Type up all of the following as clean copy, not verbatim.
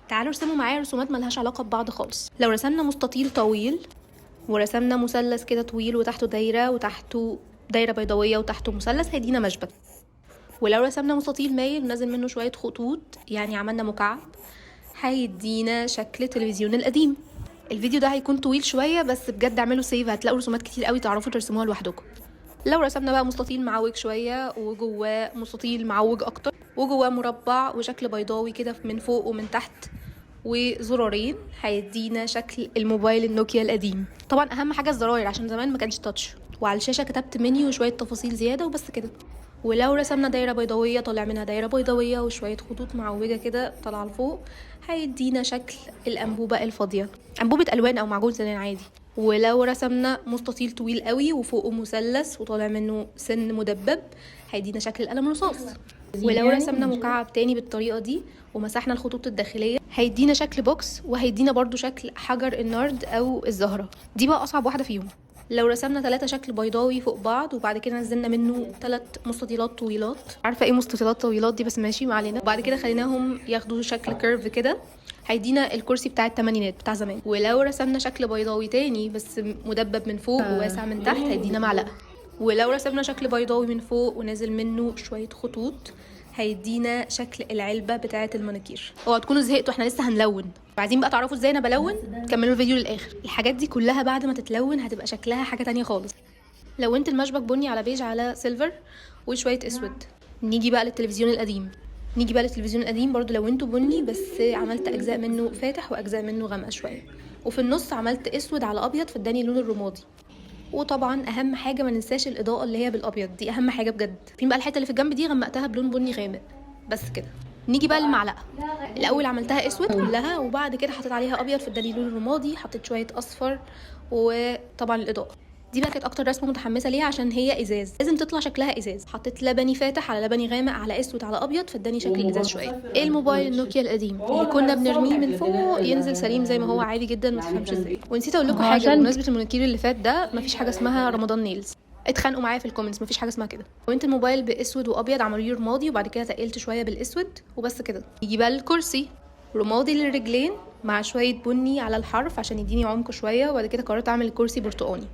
تعالوا ارسموا معايا رسومات ملهاش علاقه ببعض خالص. لو رسمنا مستطيل طويل ورسمنا مثلث كده طويل وتحته دايره وتحته دايره بيضاويه وتحته مثلث هيدينا مشبك. ولو رسمنا مستطيل مايل ونزل منه شويه خطوط يعني عملنا مكعب هيدينا شكل التلفزيون القديم. الفيديو ده هيكون طويل شويه بس بجد اعملوا سيف، هتلاقوا رسومات كتير قوي تعرفوا ترسموها لوحدكم. لو رسمنا بقى مستطيل معوج شويه وجواه مستطيل معوج اكتر وجواه مربع وشكل بيضاوي كده من فوق ومن تحت وزرارين هيدينا شكل الموبايل النوكيا القديم. طبعا اهم حاجه الزراير عشان زمان ما كانش تاتش، وعلى الشاشه كتبت منيو وشويه تفاصيل زياده وبس كده. ولو رسمنا دايره بيضاويه طالع منها دايره بيضاويه وشويه خطوط معوجه كده طالعه لفوق هيدينا شكل الانبوبه الفاضيه، انبوبه الوان او معجون سنان عادي. ولو رسمنا مستطيل طويل قوي وفوقه مثلث وطالع منه سن مدبب هيدينا شكل القلم الرصاص. ولو رسمنا مكعب تاني بالطريقه دي ومسحنا الخطوط الداخليه هيدينا شكل بوكس وهيدينا برضو شكل حجر النرد او الزهره. دي بقى اصعب واحده فيهم. لو رسمنا 3 شكل بيضاوي فوق بعض وبعد كده نزلنا منه 3 مستطيلات طويلات، عارفه ايه مستطيلات طويلات دي بس ماشي ما علينا، وبعد كده خليناهم ياخدوا شكل كيرف كده هيدينا الكرسي بتاع الثمانينات بتاع زمان. ولو رسمنا شكل بيضاوي تاني بس مدبب من فوق وواسع من تحت هيدينا معلقه. ولو رسمنا شكل بيضاوي من فوق ونازل منه شويه خطوط هيدينا شكل العلبه بتاعه المانيكير. اوعوا تكونوا زهقتوا احنا لسه هنلون، عايزين بقى تعرفوا ازاي انا بلون كملوا الفيديو للاخر. الحاجات دي كلها بعد ما تتلون هتبقى شكلها حاجه تانية خالص. لونت المشبك بني على بيج على سيلفر وشويه اسود. نيجي بقى للتلفزيون القديم برضو لونته بني بس عملت اجزاء منه فاتح واجزاء منه غامقه شويه، وفي النص عملت اسود على ابيض فاداني اللون الرمادي. وطبعا اهم حاجه ما ننساش الاضاءه اللي هي بالابيض دي اهم حاجه بجد. في بقى الحته اللي في الجنب دي غمقتها بلون بني غامق بس كده. نيجي بقى للمعلقه. الاول عملتها اسود كلها وبعد كده حطيت عليها ابيض فاداني اللون الرمادي، حطيت شويه اصفر وطبعا الاضاءه دي بقى كانت اكتر رسمه متحمسه ليها عشان هي ازاز لازم تطلع شكلها ازاز. حطيت لبني فاتح على لبني غامق على اسود على ابيض فاداني شكل الازاز شويه. الموبايل النوكيا القديم اللي كنا بنرميه من فوق ينزل سليم زي ما هو عادي جدا ما تفهمش ازاي. ونسيت اقول لكم حاجه بمناسبه المونيكير اللي فات ده، مفيش حاجه اسمها رمضان نيلز، اتخانقوا معايا في الكومنتس، مفيش حاجه اسمها كده. وانت الموبايل باسود وابيض عملوا لي رمادي وبعد كده تقلت شويه بالاسود وبس كده. يجي بقى الكرسي رمادي للرجلين مع شويه بني على الحرف عشان يديني عمق شويه، وبعد كده قررت اعمل الكرسي برتقاني.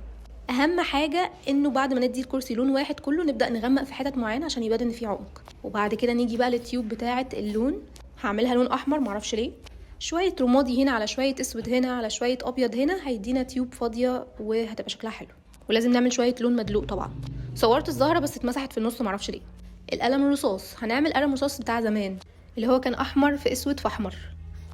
اهم حاجه انه بعد ما ندي الكرسي لون واحد كله نبدا نغمق في حتت معينه عشان يبان ان في عمق. وبعد كده نيجي بقى للتيوب بتاعه اللون، هعملها لون احمر معرفش ليه، شويه رمادي هنا على شويه اسود هنا على شويه ابيض هنا هيدينا تيوب فاضيه وهتبقى شكلها حلو. ولازم نعمل شويه لون مدلوق طبعا. صورت الزهره بس اتمسحت في النص معرفش ليه. القلم الرصاص هنعمل قلم رصاص بتاع زمان اللي هو كان احمر في اسود في احمر،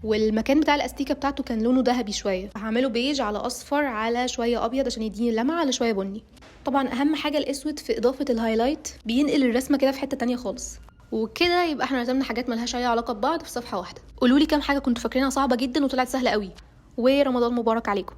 والمكان بتاع الاستيكه بتاعته كان لونه ذهبي شويه، هعمله بيج على اصفر على شويه ابيض عشان يديني لمعه على شويه بني. طبعا اهم حاجه الاسود في اضافه الهايلايت بينقل الرسمه كده في حته تانية خالص. وكده يبقى احنا رسمنا حاجات ملهاش اي علاقه ببعض في صفحه واحده. قولوا لي كام حاجه كنتوا فاكرينها صعبه جدا وطلعت سهله قوي، ورمضان مبارك عليكم.